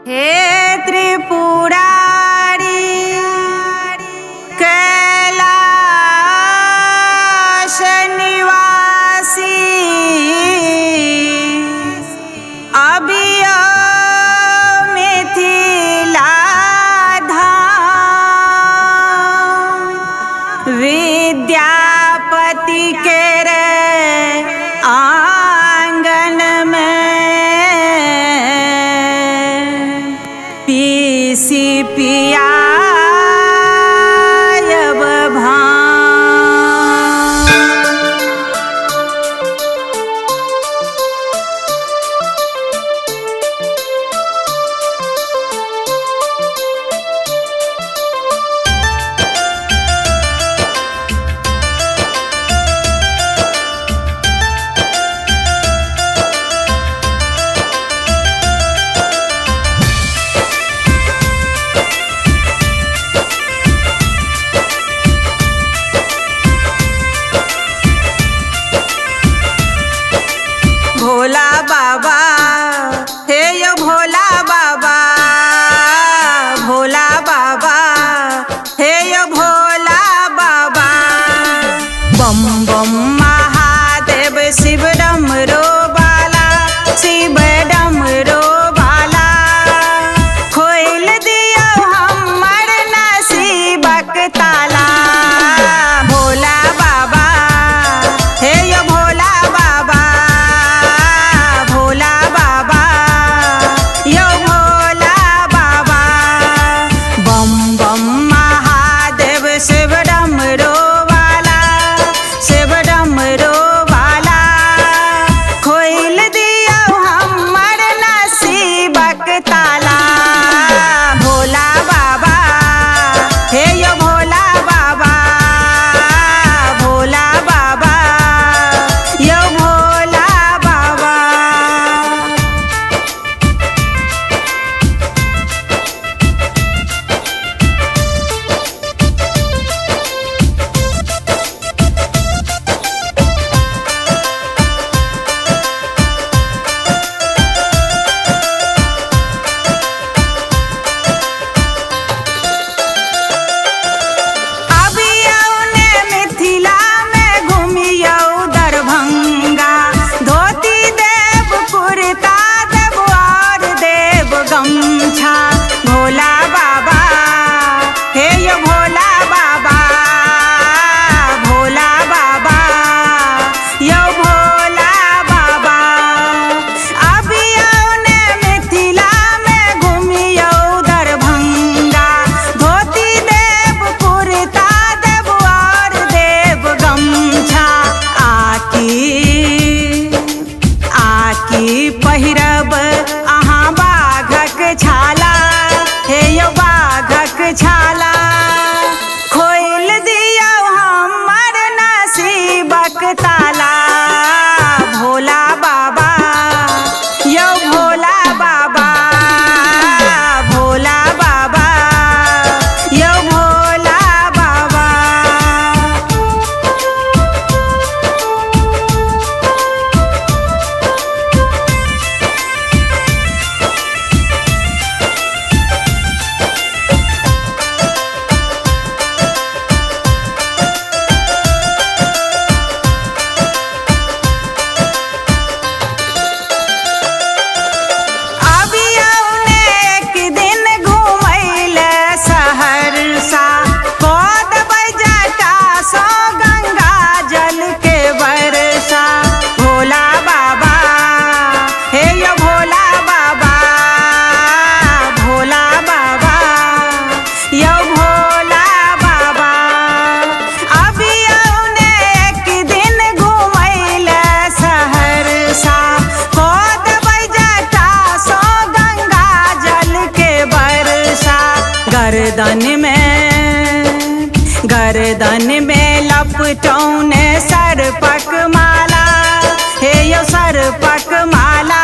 हे त्रिपुरारी कैलाश निवासी अबिया मिथिला धाम विद्यापति के आंगन में पीसी पियायब भांग। भोला बाबा हे यो भोला बाबा, भोला बाबा हे यो भोला बाबा। बम बम महादेव शिव डमरू बाला, शिव डमरू बाला। खोल दियो हमर नसीबक ताला। भोला बाबा हे यो भोला बाबा, भोला बाबा यो भोला बाबा। बम बम महादेव शिव डमरू वाला, शिव डमरू वाला। खोल दियो हमर नसीबक ताला। भोला बाबा हे यो भोला बाबा, भोला बाबा यो भोला बाबा। अबियौ ने मिथिला में घूमियौ दरभंगा। धोती देव कुर्ता देव और देव गमछा। भोला बाबा हे यो भोला बाबा, भोला बाबा यो भोला बाबा। अबियौ ने मिथिला में घूमियौ दरभंगा। धोती देव कुर्ता देव और देव गमछा। आकी पहिरब अहाँ बाघक छाला, हे यो बाघक छाला। खोल दियो हमर नसीबक ताला। भोला बाबा यो भोला बाबा, भोला बाबा यो भोला बाबा। अबियौ ने एक दिन घुमैले सहरसा। कऽ देबै जटा सौ गंगा जल के बरसा। भोला बाबा हे यो भोला बाबा, भोला बाबा यो भोला बाबा। अबियौ ने एक दिन घुमैले सहरसा। कऽ देबै जटा सौ गंगा जल के बरसा। गर्दन में लपटौने सर्पक माला, हे यो सर्पक माला।